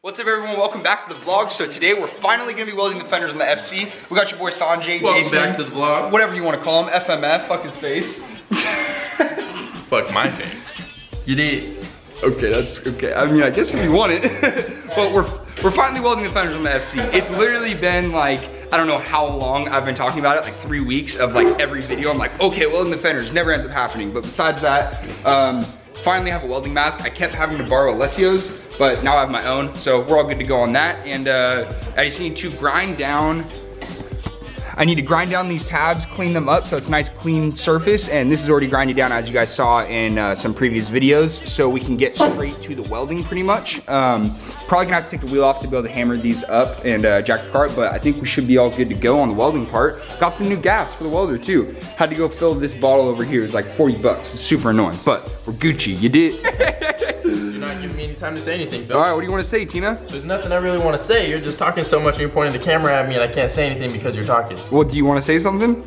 What's up everyone, welcome back to the vlog. So today we're finally gonna be welding the fenders on the FC. We got your boy Sanjay, welcome Jason. Back to the vlog. Whatever you wanna call him, FMF, fuck his face. Fuck my face. You did. Okay, that's okay. I mean, I guess if you want it. But we're finally welding the fenders on the FC. It's literally been like, I don't know how long I've been talking about it, like 3 weeks of like every video. I'm like, okay, welding the fenders, never ends up happening. But besides that, finally have a welding mask. I kept having to borrow Alessio's, but now I have my own, so we're all good to go on that. And I just need to grind down, these tabs, clean them up so it's a nice clean surface, and this is already grinded down as you guys saw in some previous videos, so we can get straight to the welding pretty much. Probably gonna have to take the wheel off to be able to hammer these up and jack the car, but I think we should be all good to go on the welding part. Got some new gas for the welder too. Had to go fill this bottle over here. It's like 40 bucks. It's super annoying, but we're Gucci. You did. You're not giving me any time to say anything, Phil. All right, what do you want to say, Tina? There's nothing I really want to say. You're just talking so much and you're pointing the camera at me and I can't say anything because you're talking. Well, do you want to say something?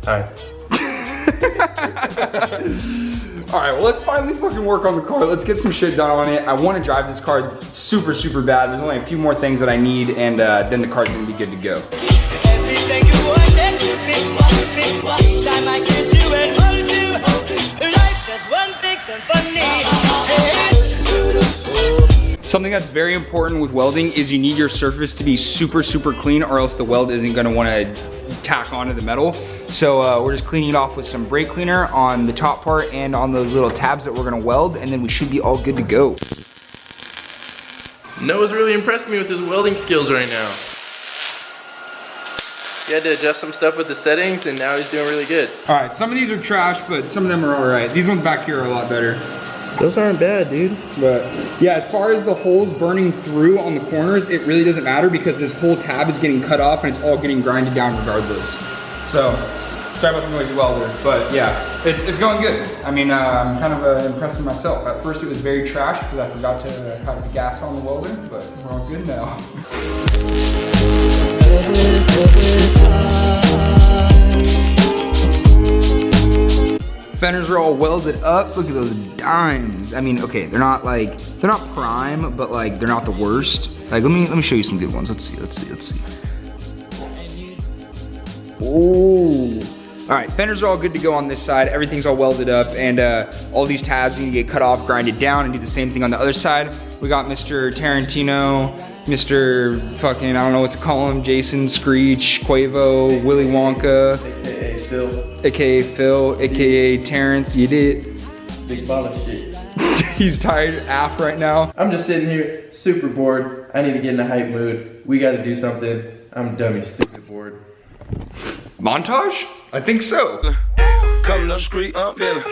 Hi. All right, well, let's finally fucking work on the car. Let's get some shit done on it. I want to drive this car super, super bad. There's only a few more things that I need, and then the car's gonna be good to go. Something that's very important with welding is you need your surface to be super, super clean, or else the weld isn't gonna wanna tack onto the metal. So we're just cleaning it off with some brake cleaner on the top part and on those little tabs that we're gonna weld, and then we should be all good to go. Noah's really impressed me with his welding skills right now. He had to adjust some stuff with the settings and now he's doing really good. All right, some of these are trash, but some of them are all right. These ones back here are a lot better. Those aren't bad, dude. But yeah, as far as the holes burning through on the corners, it really doesn't matter because this whole tab is getting cut off and it's all getting grinded down regardless. So, sorry about the noisy welder, but yeah, it's going good. I mean, I'm kind of impressed with myself. At first it was very trash because I forgot to have the gas on the welder, but we're all good now. Fenders are all welded up. Look at those dimes. I mean, okay, they're not prime, but like they're not the worst. Like let me show you some good ones. Let's see. Oh. All right, fenders are all good to go on this side. Everything's all welded up, and all these tabs need to get cut off, grinded down, and do the same thing on the other side. We got Mr. Tarantino, Mr. fucking, I don't know what to call him, Jason, Screech, Quavo, Willy Wonka. AKA Phil. AKA Phil, AKA Terrence, you did. Big ball of shit. He's tired AF right now. I'm just sitting here, super bored. I need to get in a hype mood. We gotta do something. I'm dummy, stupid bored. Montage? I think so. Come no street, I'm peeling.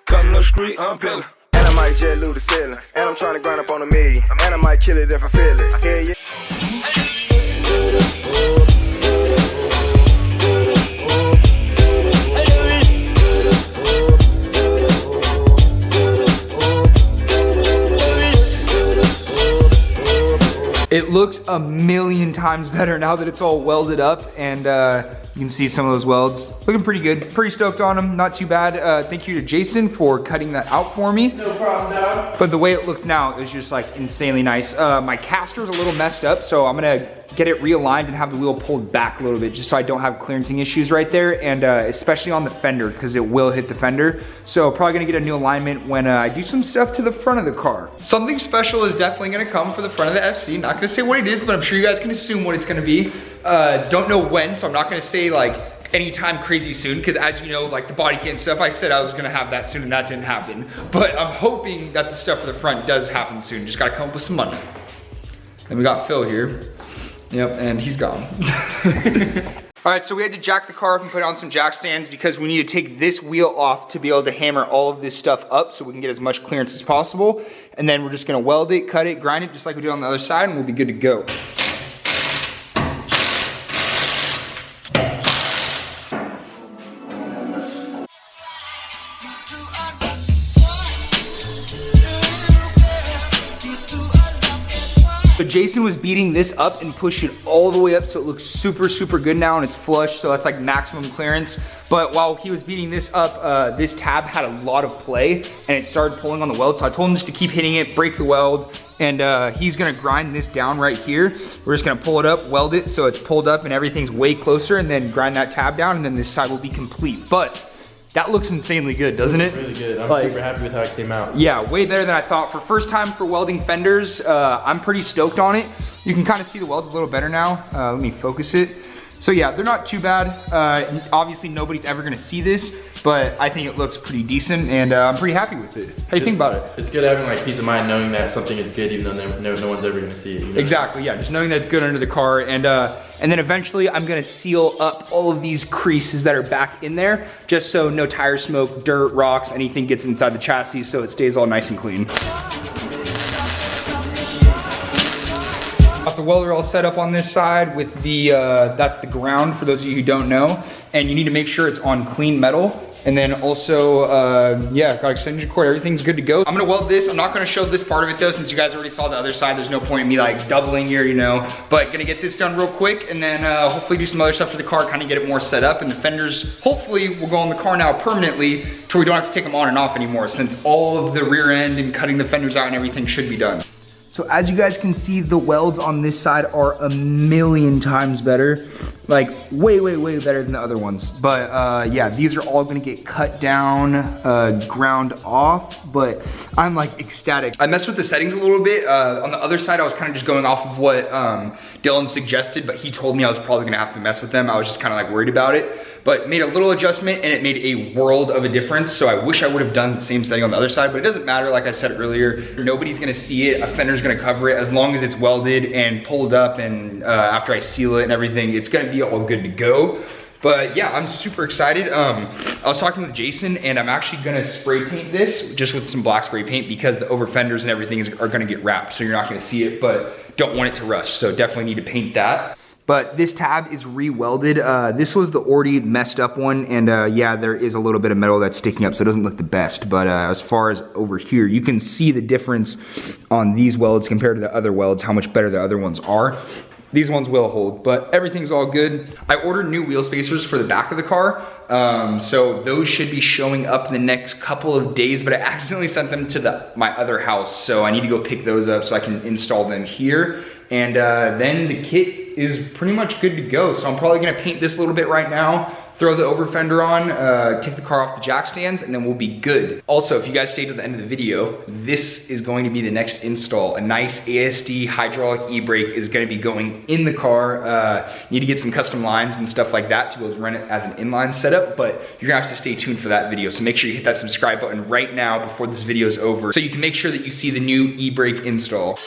Come no street, I'm peeling. And I might jet loot the ceiling. And I'm trying to grind up on a million. And I might kill it if I feel it. Yeah, yeah. It looks a million times better now that it's all welded up, and you can see some of those welds. Looking pretty good, pretty stoked on them, not too bad. Thank you to Jason for cutting that out for me. No problem, dog. But the way it looks now is just like insanely nice. My caster's a little messed up, so I'm gonna get it realigned and have the wheel pulled back a little bit just so I don't have clearancing issues right there, and especially on the fender because it will hit the fender. So probably gonna get a new alignment when I do some stuff to the front of the car. Something special is definitely gonna come for the front of the FC. Not gonna say what it is, but I'm sure you guys can assume what it's gonna be. Don't know when, so I'm not gonna say like anytime crazy soon, because as you know, like the body kit and stuff, I said I was gonna have that soon and that didn't happen. But I'm hoping that the stuff for the front does happen soon. Just gotta come up with some money. And we got Phil here. Yep, and he's gone. All right, so we had to jack the car up and put on some jack stands because we need to take this wheel off to be able to hammer all of this stuff up so we can get as much clearance as possible. And then we're just gonna weld it, cut it, grind it just like we did on the other side, and we'll be good to go. So Jason was beating this up and pushed it all the way up so it looks super, super good now and it's flush, so that's like maximum clearance. But while he was beating this up, this tab had a lot of play and it started pulling on the weld, so I told him just to keep hitting it, break the weld, and he's gonna grind this down right here. We're just gonna pull it up, weld it so it's pulled up and everything's way closer, and then grind that tab down, and then this side will be complete. But that looks insanely good, doesn't it? Really good. I'm super happy with how it came out. Yeah, way better than I thought. For first time for welding fenders, I'm pretty stoked on it. You can kind of see the welds a little better now. Let me focus it. So yeah, they're not too bad. Obviously nobody's ever gonna see this, but I think it looks pretty decent, and I'm pretty happy with it. How do you think about it? It's good having like peace of mind knowing that something is good even though no one's ever gonna see it. You know? Exactly, yeah, just knowing that it's good under the car, and then eventually I'm gonna seal up all of these creases that are back in there, just so no tire smoke, dirt, rocks, anything gets inside the chassis, so it stays all nice and clean. Got the welder all set up on this side with the, that's the ground for those of you who don't know. And you need to make sure it's on clean metal. And then also, yeah, got extension cord, everything's good to go. I'm gonna weld this. I'm not gonna show this part of it though, since you guys already saw the other side. There's no point in me like doubling here, you know. But gonna get this done real quick, and then hopefully do some other stuff to the car, kind of get it more set up. And the fenders, hopefully, will go on the car now permanently, to where we don't have to take them on and off anymore, since all of the rear end and cutting the fenders out and everything should be done. So as you guys can see, the welds on this side are a million times better. Like way, way, way better than the other ones. But yeah, these are all gonna get cut down, ground off, but I'm like ecstatic. I messed with the settings a little bit. On the other side, I was kind of just going off of what Dylan suggested, but he told me I was probably gonna have to mess with them. I was just kind of like worried about it, but made a little adjustment and it made a world of a difference. So I wish I would have done the same setting on the other side, but it doesn't matter. Like I said earlier, nobody's gonna see it. A fender's gonna cover it as long as it's welded and pulled up, and after I seal it and everything, it's gonna be all good to go. But yeah, I'm super excited. I was talking with Jason, and I'm actually gonna spray paint this just with some black spray paint, because the over fenders and everything are gonna get wrapped, so you're not gonna see it, but don't want it to rust, so definitely need to paint that. But this tab is re-welded. This was the already messed up one, and yeah, there is a little bit of metal that's sticking up, so it doesn't look the best. But as far as over here, you can see the difference on these welds compared to the other welds, how much better the other ones are. These ones will hold, but everything's all good. I ordered new wheel spacers for the back of the car, so those should be showing up in the next couple of days, but I accidentally sent them to my other house, so I need to go pick those up so I can install them here. And then the kit is pretty much good to go. So I'm probably gonna paint this a little bit right now, throw the over fender on, take the car off the jack stands, and then we'll be good. Also, if you guys stay to the end of the video, this is going to be the next install. A nice ASD hydraulic e-brake is gonna be going in the car. Need to get some custom lines and stuff like that to be able to run it as an inline setup, but you're gonna have to stay tuned for that video. So make sure you hit that subscribe button right now before this video is over, so you can make sure that you see the new e-brake install.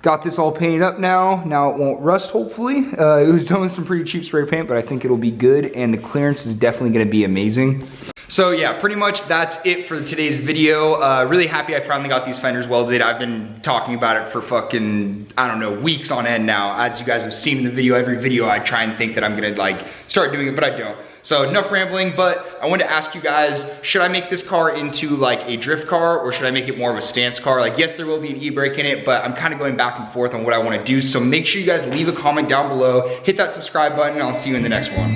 Got this all painted up now. Now it won't rust, hopefully. It was done with some pretty cheap spray paint, but I think it'll be good, and the clearance is definitely gonna be amazing. So yeah, pretty much that's it for today's video. Really happy I finally got these fenders welded. I've been talking about it for fucking, I don't know, weeks on end now. As you guys have seen in the video, every video I try and think that I'm gonna like start doing it, but I don't. So enough rambling, but I wanted to ask you guys, should I make this car into like a drift car, or should I make it more of a stance car? Like, yes, there will be an e-brake in it, but I'm kind of going back and forth on what I want to do. So make sure you guys leave a comment down below, hit that subscribe button, and I'll see you in the next one.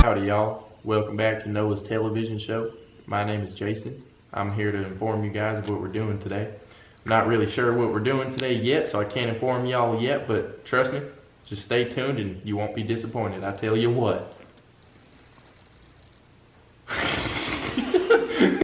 Howdy y'all, welcome back to Noah's television show. My name is Jason. I'm here to inform you guys of what we're doing today. I'm not really sure what we're doing today yet, so I can't inform y'all yet, but trust me, just stay tuned and you won't be disappointed, I tell you what.